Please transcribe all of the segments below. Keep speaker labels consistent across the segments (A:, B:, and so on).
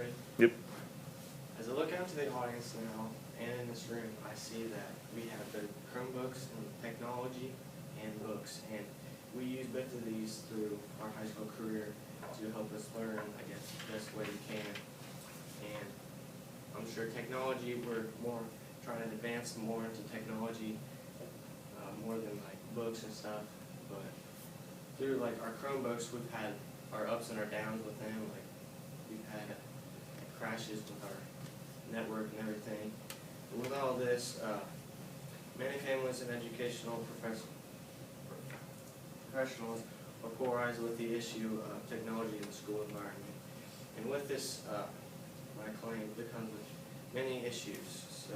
A: ready?
B: Yep.
A: As I look out to the audience now and in this room, I see that we have the Chromebooks and technology and books, and we use both of these through our high school career to help us learn, I guess, the best way we can. And I'm sure technology, we're more trying to advance more into technology, more than like books and stuff. But through like our Chromebooks, we've had our ups and our downs with them. Like we've had crashes with our network and everything. And with all this, many families and educational professionals are polarized with the issue of technology in the school environment. And with this, my claim becomes with many issues. So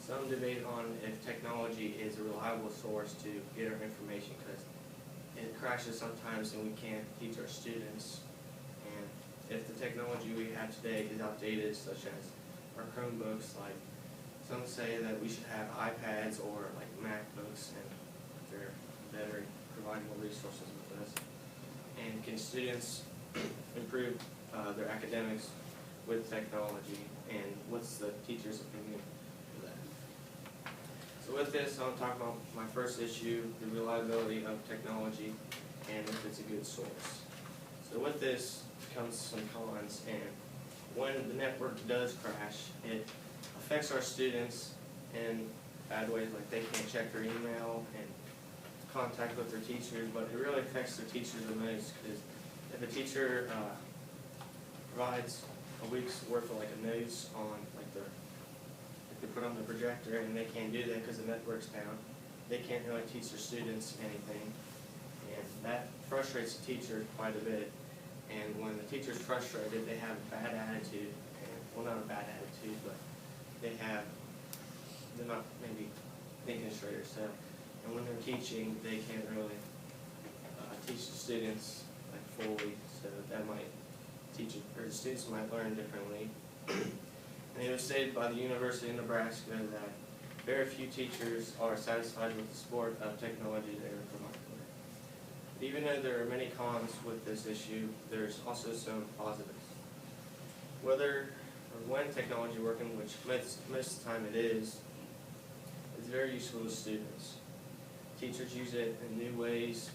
A: some debate on if technology is a reliable source to get our information, because it crashes sometimes and we can't teach our students. And if the technology we have today is outdated, such as our Chromebooks, like some say that we should have iPads or like MacBooks, and they're better at providing more resources with us. And can students improve their academics with technology, and what's the teacher's opinion for that? So with this, I'll talk about my first issue, the reliability of technology, and if it's a good source. So with this comes some cons, and when the network does crash, it affects our students in bad ways, like they can't check their email and contact with their teachers, but it really affects their teachers the most, because if a teacher provides a week's worth of like a notes on like if they put on the projector and they can't do that because the network's down, they can't really teach their students anything, and that frustrates the teacher quite a bit. And when the teacher's frustrated, they have a bad attitude, and, well, not a bad attitude, but they're not maybe thinking straight or so. And when they're teaching, they can't really teach the students like fully, so that might or the students might learn differently. And it was stated by the University of Nebraska that very few teachers are satisfied with the sport of technology they are provided with. But even though there are many cons with this issue, there's also some positives. Whether or when technology working, which most of the time it is very useful to students. Teachers use it in new ways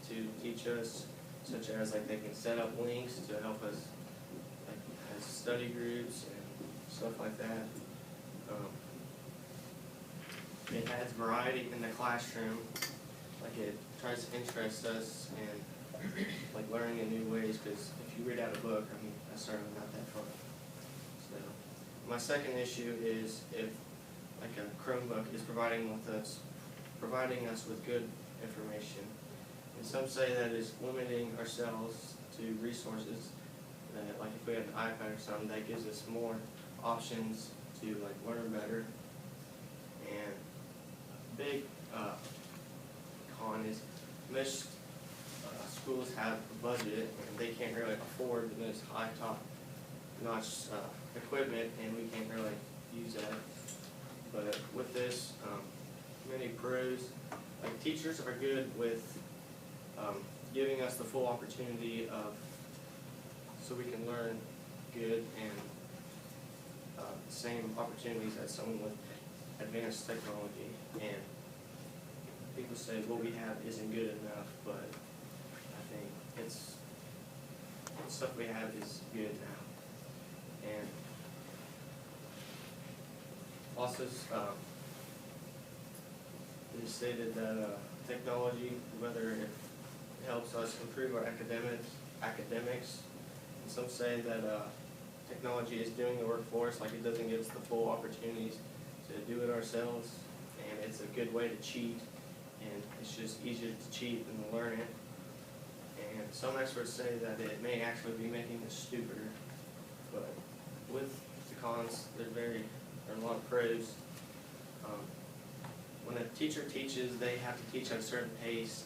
A: to teach us, such as like they can set up links to help us like as study groups and stuff like that. It adds variety in the classroom, like it tries to interest us in like learning in new ways, because if you read out a book, I mean, that's certainly not that fun. So my second issue is if like a Chromebook is providing us with good information. And some say that it's limiting ourselves to resources, that like if we have an iPad or something, that gives us more options to like learn better. And a big con is most schools have a budget and they can't really afford the most high top-notch equipment, and we can't really use that. But with this, many pros, like teachers are good with giving us the full opportunity of, so we can learn good and same opportunities as someone with advanced technology. And people say what we have isn't good enough, but I think it's the stuff we have is good now. And also, it is stated that technology, whether it helps us improve our academics, and some say that technology is doing the work for us, like it doesn't give us the full opportunities to do it ourselves, and it's a good way to cheat, and it's just easier to cheat than to learn it. And some experts say that it may actually be making us stupider, but with the cons, there are a lot of pros. When a teacher teaches, they have to teach at a certain pace,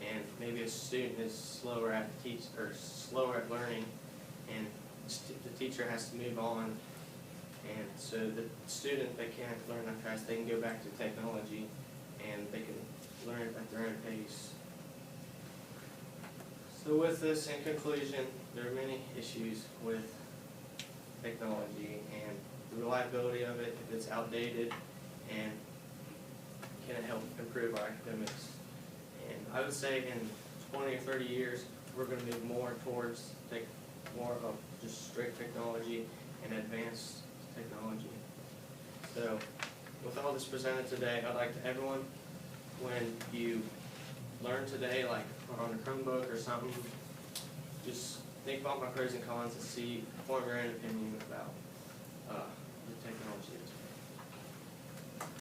A: and maybe a student is slower at learning, and the teacher has to move on. And so the student that can't learn that fast, they can go back to technology, and they can learn at their own pace. So with this, in conclusion, there are many issues with technology and the reliability of it, if it's outdated, and can it help improve our academics. And I would say in 20 or 30 years, we're going to move more towards more of just straight technology and advanced technology. So with all this presented today, I'd like to everyone, when you learn today, like on a Chromebook or something, just think about my pros and cons and form your own opinion about the technology.